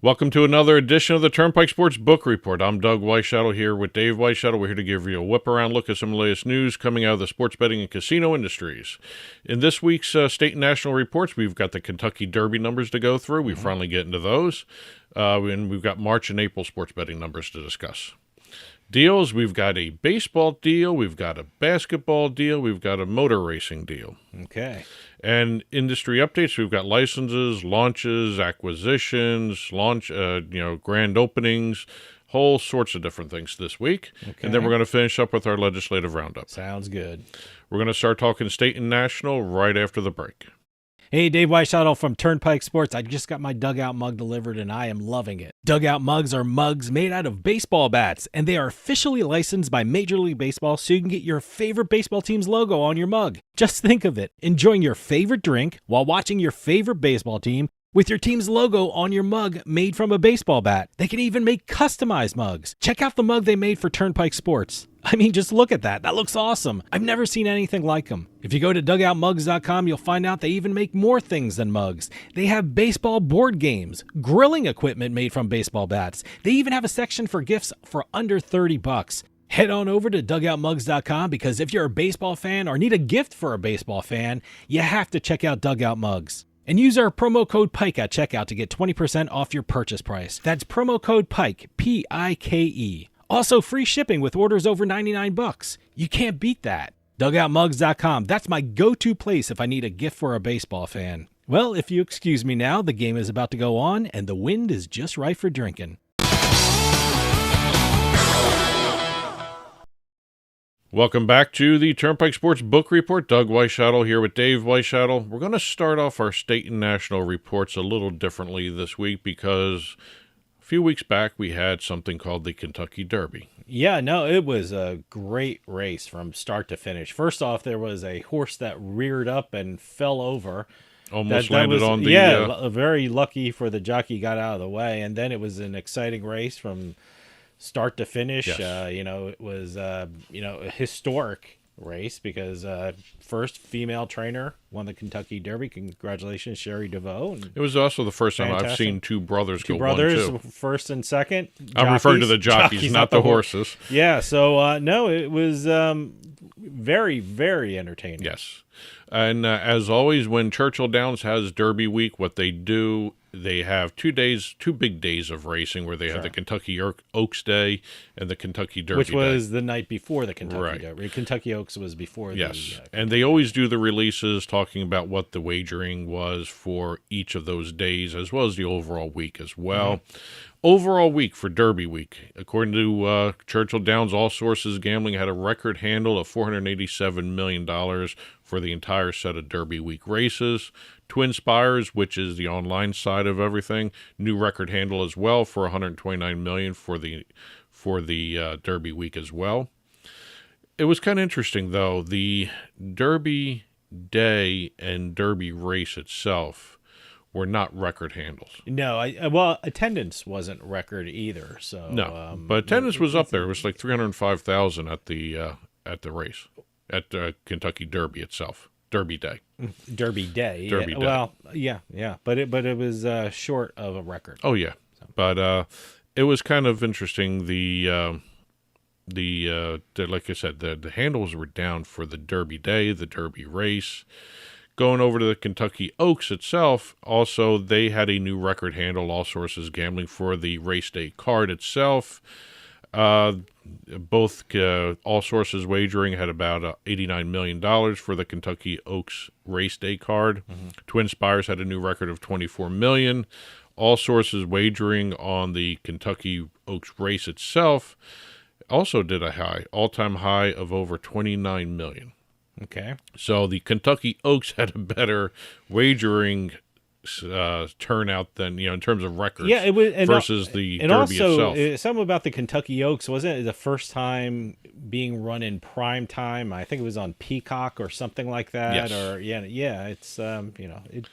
Welcome to another edition of the Turnpike Sports Book Report. I'm Doug Weishuttle here with Dave Weishuttle. We're here to give you a whip-around look at some of the latest news coming out of the sports betting and casino industries. In this week's state and national reports, we've got the Kentucky Derby numbers to go through. We finally get into those. And we've got March and April sports betting numbers to discuss. Deals, we've got a baseball deal, we've got a basketball deal, we've got a motor racing deal. Okay. And industry updates, we've got licenses, launches, acquisitions, grand openings, whole sorts of different things this week. Okay. And then we're going to finish up with our legislative roundup. Sounds good. We're going to start talking state and national right after the break. Hey, Dave Weishuttle from Turnpike Sports. I just got my dugout mug delivered, and I am loving it. Dugout mugs are mugs made out of baseball bats, and they are officially licensed by Major League Baseball, so you can get your favorite baseball team's logo on your mug. Just think of it, enjoying your favorite drink while watching your favorite baseball team with your team's logo on your mug made from a baseball bat. They can even make customized mugs. Check out the mug they made for Turnpike Sports. I mean, just look at that. That looks awesome. I've never seen anything like them. If you go to dugoutmugs.com, you'll find out they even make more things than mugs. They have baseball board games, grilling equipment made from baseball bats. They even have a section for gifts for under $30. Head on over to dugoutmugs.com because if you're a baseball fan or need a gift for a baseball fan, you have to check out Dugout Mugs. And use our promo code PIKE at checkout to get 20% off your purchase price. That's promo code PIKE, P-I-K-E. Also, free shipping with orders over $99. You can't beat that. DugoutMugs.com. That's my go-to place if I need a gift for a baseball fan. Well, if you excuse me now, the game is about to go on, and the wind is just right for drinking. Welcome back to the Turnpike Sports Book Report. Doug Weishuttle here with Dave Weishuttle. We're going to start off our state and national reports a little differently this week because a few weeks back we had something called the Kentucky Derby. Yeah, no, it was a great race from start to finish. First off, there was a horse that reared up and fell over. Almost landed on the... very lucky for the jockey, got out of the way. And then it was an exciting race from start to finish. Yes. It was a historic race because first female trainer won the Kentucky Derby. Congratulations, Sherry DeVoe. And it was also the first time I've seen two brothers go 1-2. First and second. I'm referring to the jockeys, not the horses. Yeah, so no, it was very, very entertaining. Yes. And as always, when Churchill Downs has Derby Week, what they do, they have 2 big days of racing where they have the Kentucky Oaks Day and the Kentucky Derby Which was Day. the night before the Kentucky Derby. Kentucky Oaks was before Yes, and they always do the releases talking about what the wagering was for each of those days, as well as the overall week as well. Mm-hmm. Overall week for Derby Week, according to Churchill Downs, All Sources Gambling had a record handle of $487 million for the entire set of Derby Week races. Twin Spires, which is the online side of everything, new record handle as well for $129 million for the Derby Week as well. It was kind of interesting though. The Derby Day and Derby race itself were not record handles. No, attendance wasn't record either. So no, but attendance was up there. It was like 305,000 at the race at Kentucky Derby itself. Derby Day. Derby Day. Derby Day. Well, yeah, but it was short of a record. Oh yeah, but it was kind of interesting. The like I said, the handles were down for the Derby Day, the Derby race. Going over to the Kentucky Oaks itself, also they had a new record handle, All Sources Gambling, for the race day card itself. Both All Sources Wagering had about $89 million for the Kentucky Oaks race day card. Mm-hmm. Twin Spires had a new record of $24 million. All Sources Wagering on the Kentucky Oaks race itself also did a all-time high of over $29 million. Okay. So the Kentucky Oaks had a better wagering turnout than, in terms of records. Yeah, it was versus the Derby also, itself. Something about the Kentucky Oaks, wasn't it the first time being run in prime time? I think it was on Peacock or something like that. Yes. Or it's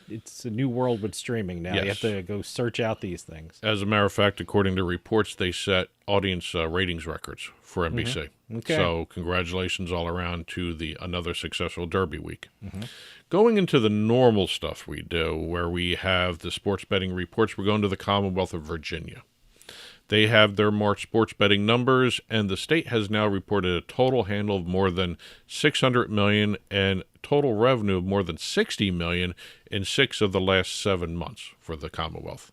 it's a new world with streaming now. Yes. You have to go search out these things. As a matter of fact, according to reports, they set audience ratings records for NBC. Okay. So congratulations all around to another successful Derby week. Going into the normal stuff we do, where we have the sports betting reports, we're going to the Commonwealth of Virginia. They have their March sports betting numbers, and the state has now reported a total handle of more than $600 million and total revenue of more than $60 million in 6 of the last 7 months for the Commonwealth.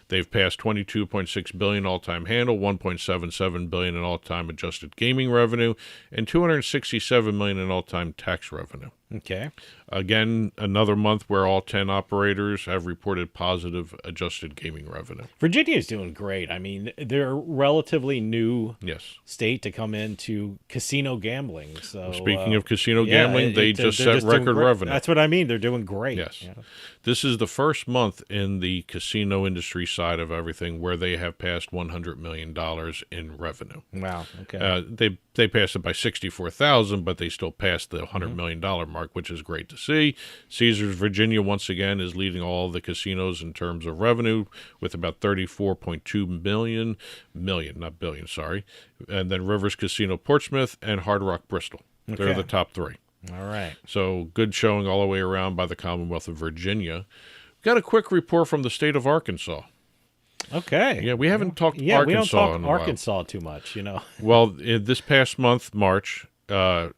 They've passed $22.6 billion all-time handle, $1.77 billion in all-time adjusted gaming revenue, and $267 million in all-time tax revenue. Okay. Again, another month where all 10 operators have reported positive adjusted gaming revenue. Virginia is doing great. I mean, they're a relatively new Yes. state to come into casino gambling. So Speaking of casino gambling, they just set record revenue. That's what I mean. They're doing great. Yes. Yeah. This is the first month in the casino industry side of everything where they have passed $100 million in revenue. Wow. Okay. They passed it by 64,000, but they still passed the $100 million mark, which is great to see. Caesars Virginia, once again, is leading all the casinos in terms of revenue with about $34.2 million, not billion, sorry. And then Rivers Casino Portsmouth and Hard Rock Bristol. They're Okay. the top 3. All right. So good showing all the way around by the Commonwealth of Virginia. Got a quick report from the state of Arkansas. Okay. Yeah, we haven't talked Yeah, Arkansas we don't talk in a while. Arkansas too much, Well, this past month, March, saw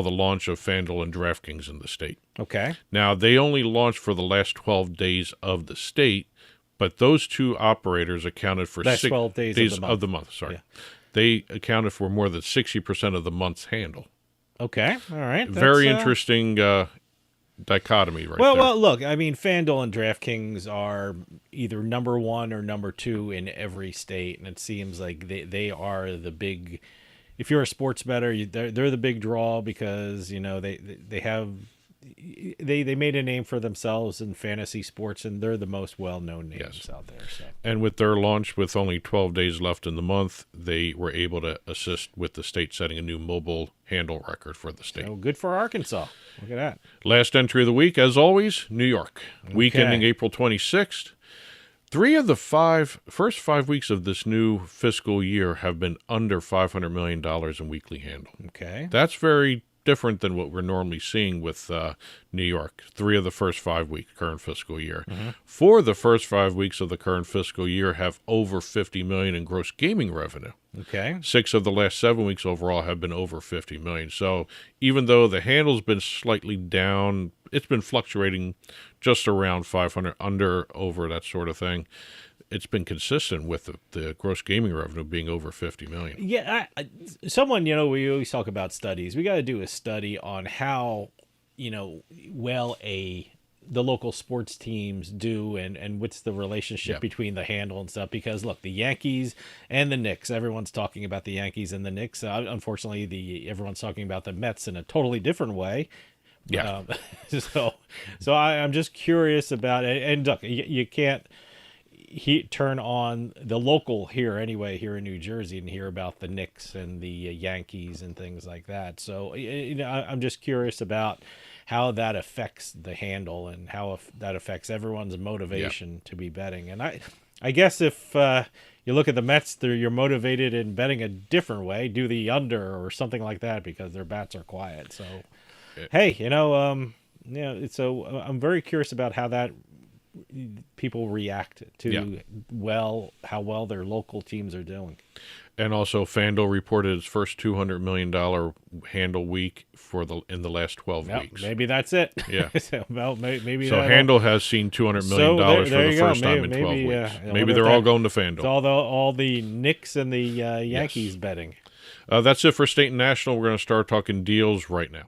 the launch of Fanduel and DraftKings in the state. Okay. Now, they only launched for the last 12 days of the state, but those 2 operators accounted for Last 12 days of the month. Sorry. Yeah. They accounted for more than 60% of the month's handle. Okay. All right. Very interesting dichotomy right well, there. Well, look, I mean, FanDuel and DraftKings are either number 1 or number 2 in every state, and it seems like they are the big. If you're a sports bettor, they're the big draw because they have they made a name for themselves in fantasy sports, and they're the most well-known names out there. So. And with their launch, with only 12 days left in the month, they were able to assist with the state setting a new mobile handle record for the state. So good for Arkansas. Look at that. Last entry of the week, as always, New York. Week ending April 26th. 3 of the first 5 weeks of this new fiscal year have been under $500 million in weekly handle. Okay. That's very different than what we're normally seeing with New York. 3 of the first 5 weeks, current fiscal year. 4 of the first 5 weeks of the current fiscal year have over $50 million in gross gaming revenue. Okay. 6 of the last 7 weeks overall have been over $50 million. So even though the handle's been slightly down, it's been fluctuating just around 500, under, over, that sort of thing. It's been consistent with the gross gaming revenue being over $50 million. Yeah, someone, we always talk about studies. We got to do a study on how, well the local sports teams do and what's the relationship between the handle and stuff. Because, look, the Yankees and the Knicks, everyone's talking about the Yankees and the Knicks. Unfortunately, everyone's talking about the Mets in a totally different way. Yeah. So I'm just curious about it. And look, you can't turn on the local here in New Jersey and hear about the Knicks and the Yankees and things like that. So I'm just curious about how that affects the handle and how that affects everyone's motivation to be betting. And I guess if you look at the Mets, you're motivated in betting a different way, do the under or something like that because their bats are quiet. So hey, so I'm very curious about how that people react to how well their local teams are doing. And also, FanDuel reported its first $200 million handle week in the last 12 weeks. Maybe that's it. Yeah. maybe so handle has seen $200 million for the first time in 12 weeks. Maybe they're all going to FanDuel. So all the Knicks and the Yankees betting. That's it for state and national. We're going to start talking deals right now.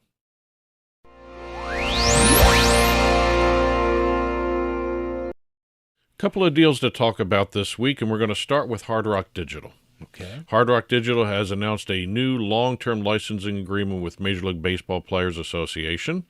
Couple of deals to talk about this week, and we're going to start with Hard Rock Digital. Okay. Hard Rock Digital has announced a new long-term licensing agreement with Major League Baseball Players Association.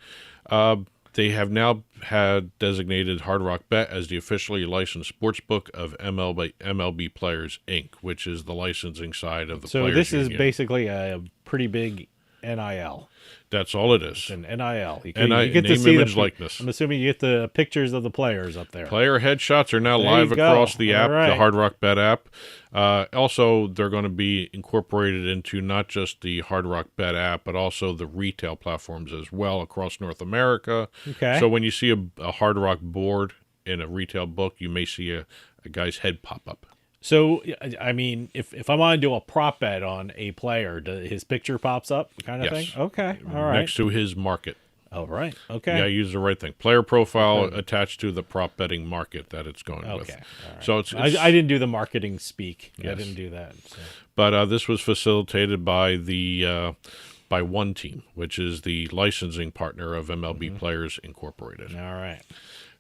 They have now had designated Hard Rock Bet as the officially licensed sportsbook of MLB Players, Inc., which is the licensing side of the Players So this Union. is basically a pretty big NIL. That's all it is. It's an NIL. You Name, image, likeness. I'm assuming you get the pictures of the players up there. Player headshots are now live across the app, the Hard Rock Bet app. Also, they're going to be incorporated into not just the Hard Rock Bet app, but also the retail platforms as well across North America. Okay. So when you see a Hard Rock board in a retail book, you may see a guy's head pop up. So, I mean, if I want to do a prop bet on a player, his picture pops up kind of thing? Okay, all right. Next to his market. All right, okay. Yeah, use the right thing. Player profile attached to the prop betting market that it's going with. Okay, all right. So it's I didn't do the marketing speak. Yes. I didn't do that. So. But this was facilitated by by One Team, which is the licensing partner of MLB Players Incorporated. All right.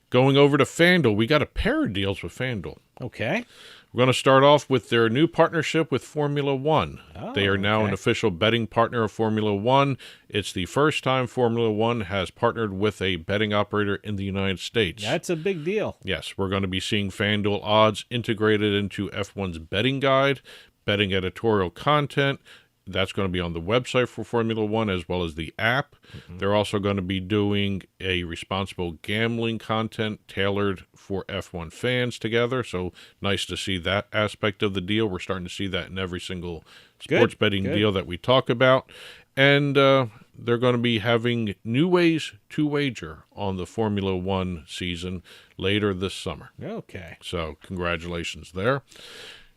Going over to Fanduel, we got a pair of deals with Fanduel. Okay. We're going to start off with their new partnership with Formula One. They are now an official betting partner of Formula One. It's the first time Formula One has partnered with a betting operator in the United States. That's a big deal. Yes, we're going to be seeing FanDuel odds integrated into F1's betting guide, betting editorial content. That's going to be on the website for Formula One as well as the app. They're also going to be doing a responsible gambling content tailored for F1 fans together. So nice to see that aspect of the deal. We're starting to see that in every single sports betting deal that we talk about. And they're going to be having new ways to wager on the Formula One season later this summer. Okay. So congratulations there.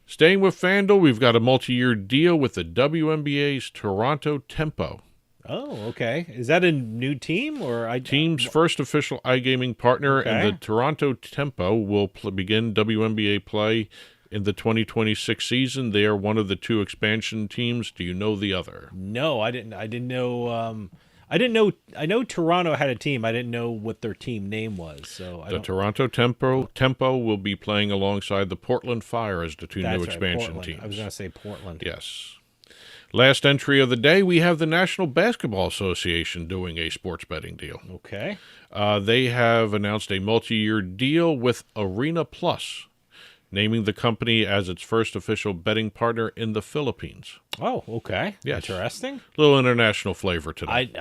Staying with FanDuel, we've got a multi-year deal with the WNBA's Toronto Tempo. Oh, okay. Is that a new team or Team's first official iGaming partner, and the Toronto Tempo will begin WNBA play in the 2026 season. They are one of the two expansion teams. Do you know the other? No, I didn't know. I know Toronto had a team. I didn't know what their team name was. So Toronto Tempo will be playing alongside the Portland Fire as the two new expansion teams. I was going to say Portland. Yes. Last entry of the day, we have the National Basketball Association doing a sports betting deal. Okay. They have announced a multi-year deal with Arena Plus, naming the company as its first official betting partner in the Philippines. Oh, okay. Yes. Interesting. Little international flavor today.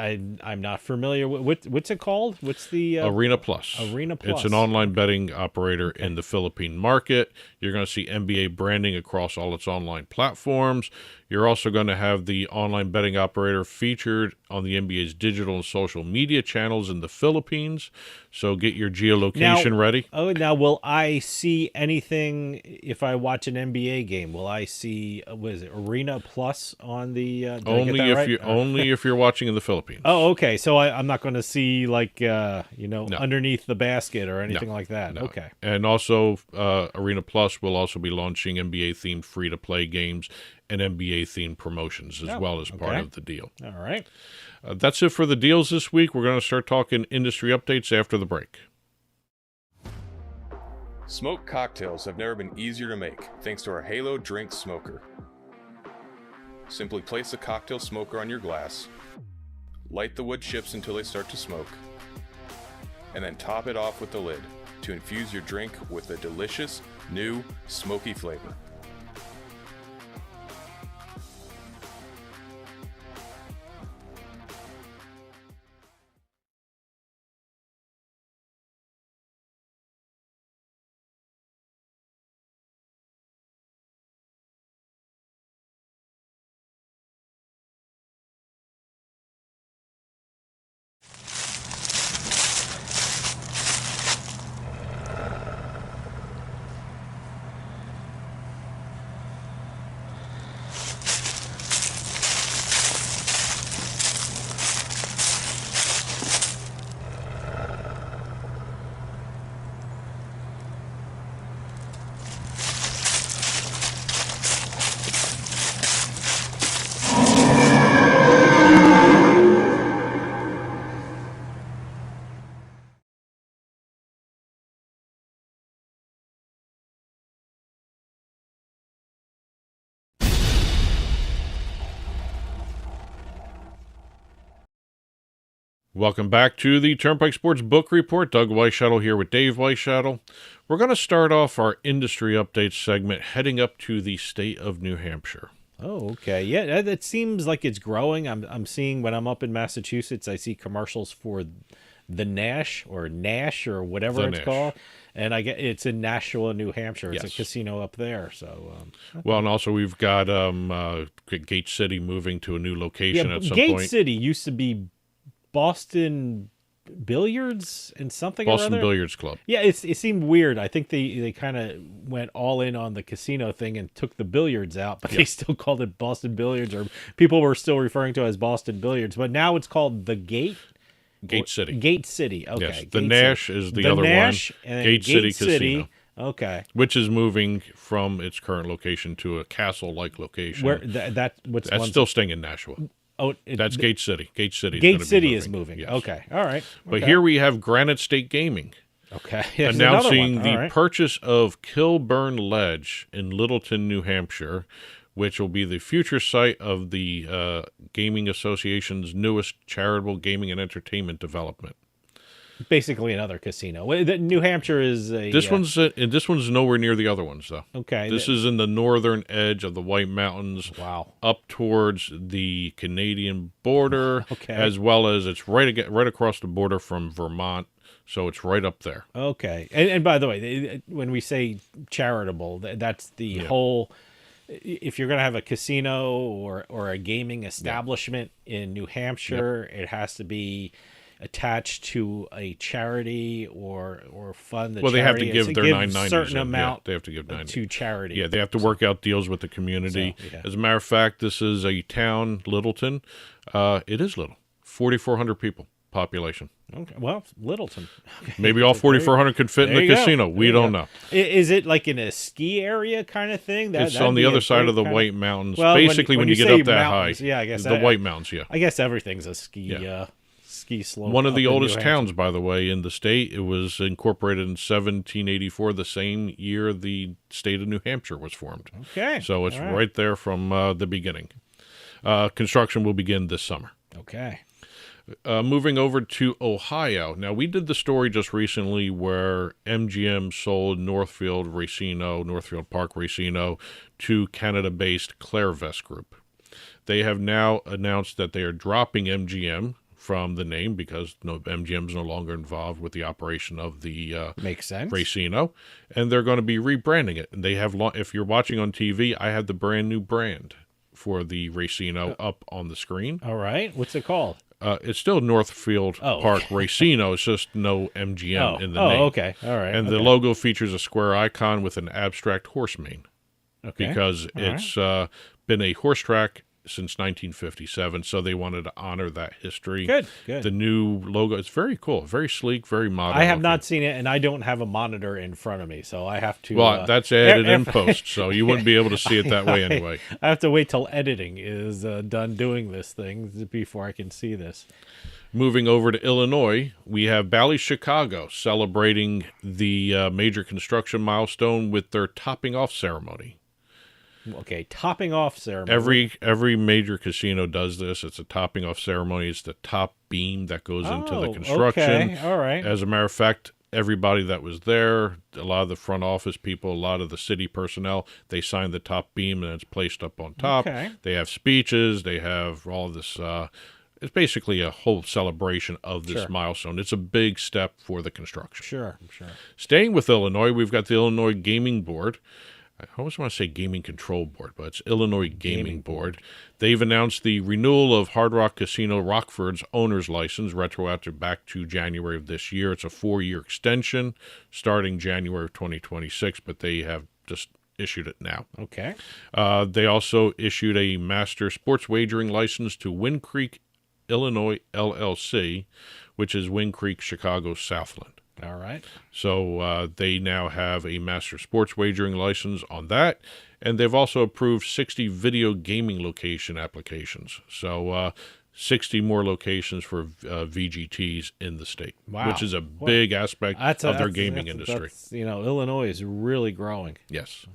I'm not familiar with what's it called? What's the Arena Plus? Arena Plus. It's an online betting operator in the Philippine market. You're going to see NBA branding across all its online platforms. You're also going to have the online betting operator featured on the NBA's digital and social media channels in the Philippines. So get your geolocation ready. Oh, now will I see anything if I watch an NBA game? Will I see Arena Plus on the? Only if you're watching in the Philippines. Oh, okay. So I'm not going to see underneath the basket or anything like that. No. Okay. And also, Arena Plus will also be launching NBA-themed free-to-play games and NBA-themed promotions as well as part of the deal. All right. That's it for the deals this week. We're going to start talking industry updates after the break. Smoked cocktails have never been easier to make thanks to our Halo Drink Smoker. Simply place a cocktail smoker on your glass, light the wood chips until they start to smoke, and then top it off with the lid to infuse your drink with a delicious, new, smoky flavor. Welcome back to the Turnpike Sports Book Report. Doug Weishuttle here with Dave Weishuttle. We're going to start off our industry updates segment heading up to the state of New Hampshire. Oh, okay. Yeah, that seems like it's growing. I'm seeing when I'm up in Massachusetts, I see commercials for the Nash or whatever The it's Nash. called, and I get it's in Nashua, New Hampshire. It's a Yes. casino up there. So, Well, and also we've got Gate City moving to a new location at some Gate point. City used to be Boston Billiards and something or Boston other. Billiards Club. Yeah, it seemed weird. I think they kind of went all in on the casino thing and took the billiards out, but they still called it Boston Billiards, or people were still referring to it as Boston Billiards. But now it's called the Gate. Gate City. Gate City. Okay. Yes. Gate The Nash is the other Nash, one. And then Gate City Casino. Okay. Which is moving from its current location to a castle-like location. Where that's That's still staying in Nashua. Oh, That's Gate City. Gate City. Gate City is moving. Yes. Okay. All right. But Okay. here we have Granite State Gaming Okay. Here's another announcing one. the All right. purchase of Kilburn Ledge in Littleton, New Hampshire, which will be the future site of the Gaming Association's newest charitable gaming and entertainment development. Basically another casino. New Hampshire is a. This one's nowhere near the other ones, though. Okay. This is in the northern edge of the White Mountains, Wow. up towards the Canadian border, Okay. as well as it's right across the border from Vermont, so it's right up there. Okay. And by the way, when we say charitable, that's the whole. If you're going to have a casino or a gaming establishment in New Hampshire, it has to be attached to a charity or fund. Well, they have to give their 990s. Certain amount. They have to give 90 to charity. Yeah, they have to work out deals with the community. So, yeah. As a matter of fact, this is a town, Littleton. It is little, 4,400 people population. Okay. Well, Littleton. Okay. Maybe all 4,400 could fit in There the you go. casino. We don't know. Is it like in a ski area kind of thing? It's on the other side of the White Mountains. Well, Basically, when you get say up that mountains, high. yeah, I guess the White Mountains, yeah. I guess everything's a ski. Yeah. Ski slope. One of up the in New oldest Hampshire. towns, by the way, in the state. It was incorporated in 1784, the same year the state of New Hampshire was formed. Okay. So it's All right there from the beginning. Construction will begin this summer. Okay. Moving over to Ohio. Now, we did the story just recently where MGM sold Northfield Park Racino to Canada-based Clairvest Group. They have now announced that they are dropping MGM from the name because MGM is no longer involved with the operation of the Makes sense. Racino, and they're going to be rebranding it. And they have, if you're watching on TV, I have the brand new brand for the Racino up on the screen. All right. What's it called? It's still Northfield Park Racino. It's just no MGM in the name. Oh, okay. All right. And the logo features a square icon with an abstract horse mane because it's been a horse track since 1957, so they wanted to honor that history. Good. The new logo, it's very cool, very sleek, very modern. I have not seen it, and I don't have a monitor in front of me, so I have to. Well, that's added in post, so you wouldn't be able to see it that way anyway. I have to wait till editing is done doing this thing before I can see this. Moving over to Illinois, we have Bally Chicago celebrating the major construction milestone with their topping off ceremony. Okay, topping off ceremony. Every major casino does this. It's a topping off ceremony. It's the top beam that goes into the construction. Okay, all right. As a matter of fact, everybody that was there, a lot of the front office people, a lot of the city personnel, they signed the top beam and it's placed up on top. Okay. They have speeches. They have all this. It's basically a whole celebration of this milestone. It's a big step for the construction. Sure. Staying with Illinois, we've got the Illinois Gaming Board. I always want to say Gaming Control Board, but it's Illinois Gaming Board. They've announced the renewal of Hard Rock Casino Rockford's owner's license, retroactive back to January of this year. It's a 4-year extension starting January of 2026, but they have just issued it now. Okay. They also issued a master sports wagering license to Wind Creek, Illinois LLC, which is Wind Creek, Chicago, Southland. All right. So they now have a master sports wagering license on that, and they've also approved 60 video gaming location applications. So 60 more locations for VGTs in the state, which is a big aspect of their gaming industry. Illinois is really growing. Yes.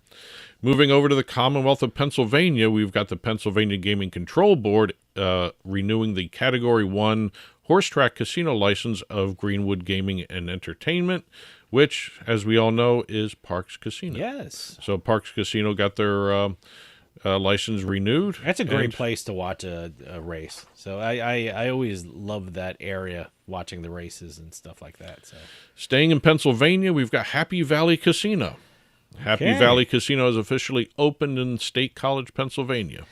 Moving over to the Commonwealth of Pennsylvania, we've got the Pennsylvania Gaming Control Board renewing the Category 1 horse track casino license of Greenwood Gaming and Entertainment, which, as we all know, is Parks Casino. Yes. So Parks Casino got their license renewed. That's a great And place to watch a race. So I always love that area, watching the races and stuff like that. So staying in Pennsylvania, we've got Happy Valley Casino. Happy Okay. Valley Casino is officially opened in State College, Pennsylvania.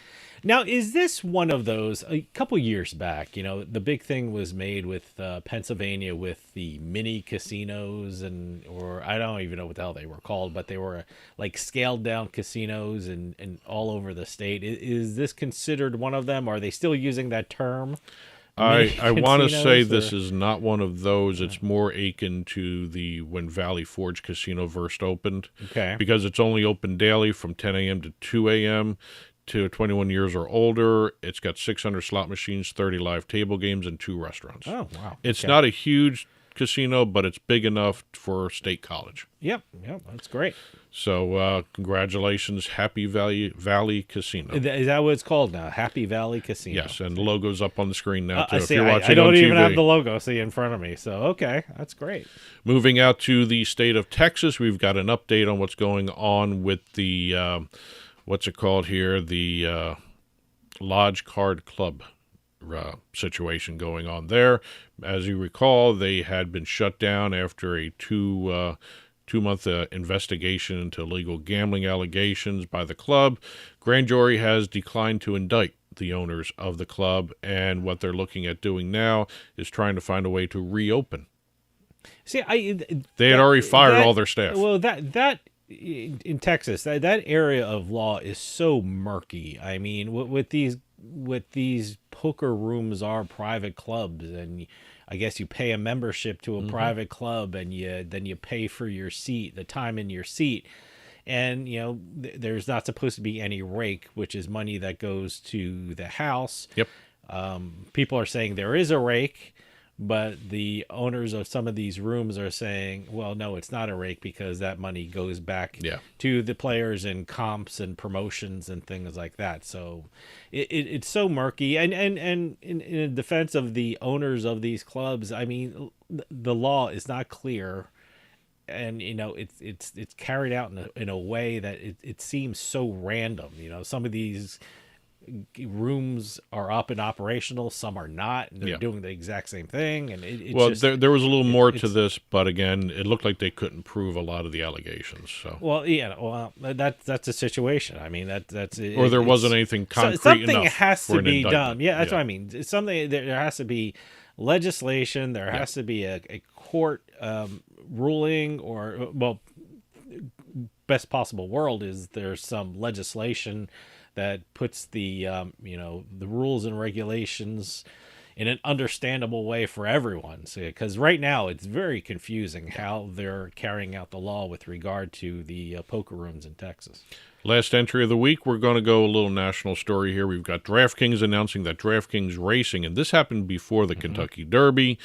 now, is this one of those? A couple years back, the big thing was made with Pennsylvania with the mini casinos, or I don't even know what the hell they were called, but they were like scaled down casinos and all over the state. Is this considered one of them? Are they still using that term? I want to say casinos, this or- is not one of those. It's more akin to the when Valley Forge Casino first opened. Okay. Because it's only open daily from 10 a.m. to 2 a.m. to 21 years or older. It's got 600 slot machines, 30 live table games, and 2 restaurants. Oh, wow. It's Okay. not a huge casino, but it's big enough for State College. Yep, that's great. So congratulations, Happy Valley Casino. Is that what it's called now? Happy Valley Casino. Yes, and the logo's up on the screen now, too. I if see. you're watching I don't on even TV. have the logo in front of me. So, okay, that's great. Moving out to the state of Texas, we've got an update on what's going on with the, what's it called here? The Lodge Card Club situation going on there. As you recall, they had been shut down after a two-month investigation into illegal gambling allegations by the club. Grand jury has declined to indict the owners of the club, and what they're looking at doing now is trying to find a way to reopen. See, They had already fired all their staff. Well, that in Texas, that area of law is so murky. I mean, with these poker rooms are private clubs, and I guess you pay a membership to a private club, and then you pay for your seat, the time in your seat. And, there's not supposed to be any rake, which is money that goes to the house. Yep. People are saying there is a rake, but the owners of some of these rooms are saying, well, no, it's not a rake because that money goes back to the players in comps and promotions and things like that. So it's so murky. And in defense of the owners of these clubs, I mean, the law is not clear. And it's carried out in a way that it seems so random. Some of these rooms are up and operational, some are not, and they're doing the exact same thing. And there was a little more to this, but again, it looked like they couldn't prove a lot of the allegations. So that's a situation. I mean, that's or there wasn't anything concrete something enough has for to an be indictment. done. Yeah, that's what I mean. It's something, there has to be legislation, there has to be a court ruling, or best possible world is there's some legislation that puts the the rules and regulations in an understandable way for everyone. Because right now it's very confusing how they're carrying out the law with regard to the poker rooms in Texas. Last entry of the week, we're going to go a little national story here. We've got DraftKings announcing that DraftKings Racing, and this happened before the Kentucky Derby,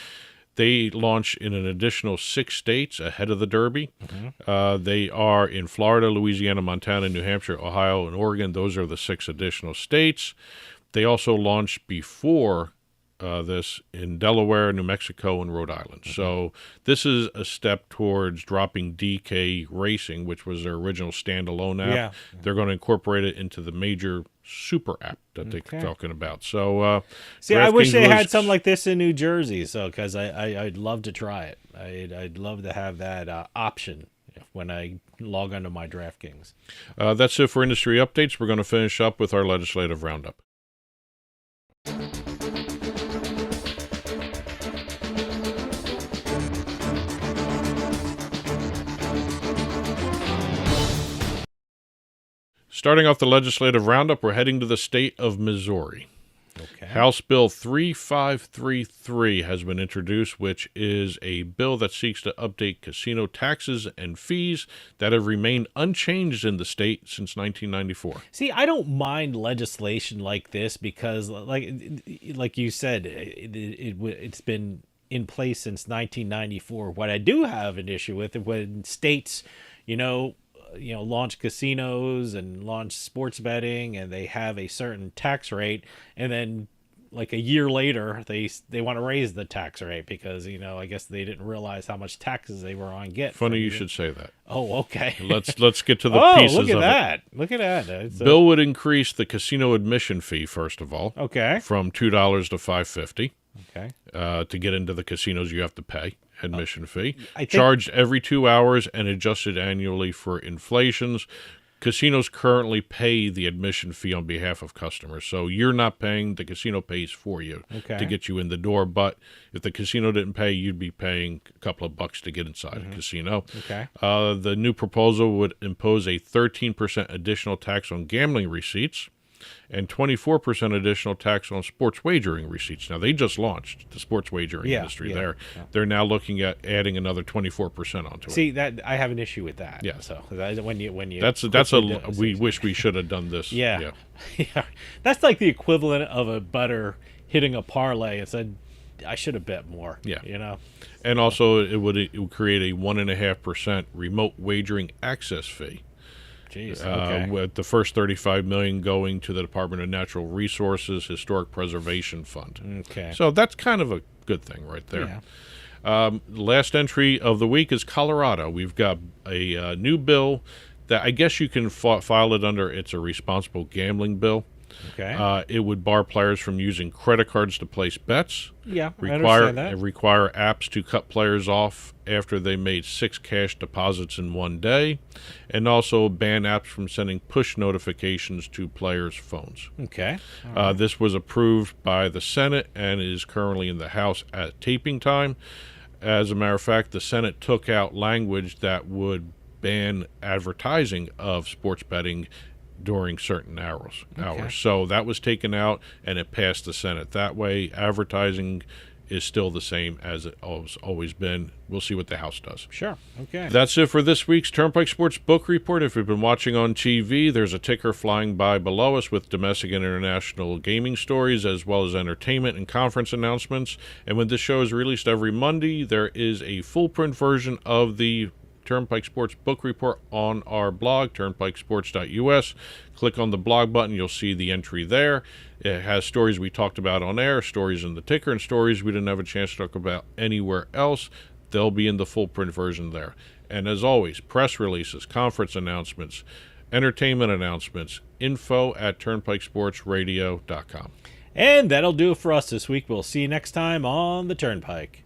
they launch in an additional 6 states ahead of the Derby. They are in Florida, Louisiana, Montana, New Hampshire, Ohio, and Oregon. Those are the 6 additional states. They also launched before this in Delaware, New Mexico, and Rhode Island. So this is a step towards dropping DK Racing, which was their original standalone app. Yeah. They're going to incorporate it into the major super app that they're talking about. So See, I wish DraftKings they really had something like this in New Jersey, because I'd love to try it. I'd love to have that option when I log onto my DraftKings. That's it for industry updates. We're going to finish up with our legislative roundup. Starting off the legislative roundup, we're heading to the state of Missouri. Okay. House Bill 3533 has been introduced, which is a bill that seeks to update casino taxes and fees that have remained unchanged in the state since 1994. See, I don't mind legislation like this because, like you said, it's been in place since 1994. What I do have an issue with is when states, launch casinos and launch sports betting, and they have a certain tax rate, and then like a year later, they want to raise the tax rate because, I guess they didn't realize how much taxes they were on get. Funny you should say that. Oh, okay. Let's get to the pieces of it. Look at that. Look at that. Bill would increase the casino admission fee, first of all. Okay. From $2 to $5.50. Okay. To get into the casinos, you have to pay admission fee. I think- Charged every 2 hours and adjusted annually for inflations. Casinos currently pay the admission fee on behalf of customers. So you're not paying, the casino pays for you to get you in the door. But if the casino didn't pay, you'd be paying a couple of bucks to get inside a casino. Okay. The new proposal would impose a 13% additional tax on gambling receipts and 24% additional tax on sports wagering receipts. Now, they just launched the sports wagering industry there. Yeah. They're now looking at adding another 24% onto it. See, that I have an issue with that. Yeah. So when you we wish we should have done this. Yeah. That's like the equivalent of a butter hitting a parlay and said, I should have bet more. Yeah. And also, it would create a 1.5% remote wagering access fee. Okay. With the first $35 million going to the Department of Natural Resources Historic Preservation Fund. Okay. So that's kind of a good thing right there. Yeah. Last entry of the week is Colorado. We've got a new bill that I guess you can file it under. It's a responsible gambling bill. Okay. It would bar players from using credit cards to place bets. Yeah, I understand that. Require apps to cut players off after they made 6 cash deposits in one day, and also ban apps from sending push notifications to players' phones. Okay. This was approved by the Senate and is currently in the House at taping time. As a matter of fact, the Senate took out language that would ban advertising of sports betting during certain hours. So that was taken out and it passed the Senate. That way, advertising is still the same as it has always been. We'll see what the House does. Sure. Okay. That's it for this week's Turnpike Sports Book Report. If you've been watching on TV, there's a ticker flying by below us with domestic and international gaming stories, as well as entertainment and conference announcements. And when this show is released every Monday, there is a full print version of the Turnpike Sports Book Report on our blog, turnpikesports.us. Click on the blog button. You'll see the entry there. It has stories we talked about on air, stories in the ticker, and stories we didn't have a chance to talk about anywhere else. They'll be in the full print version there. And as always, press releases, conference announcements, entertainment announcements, info@turnpikesportsradio.com. And that'll do it for us this week. We'll see you next time on the Turnpike.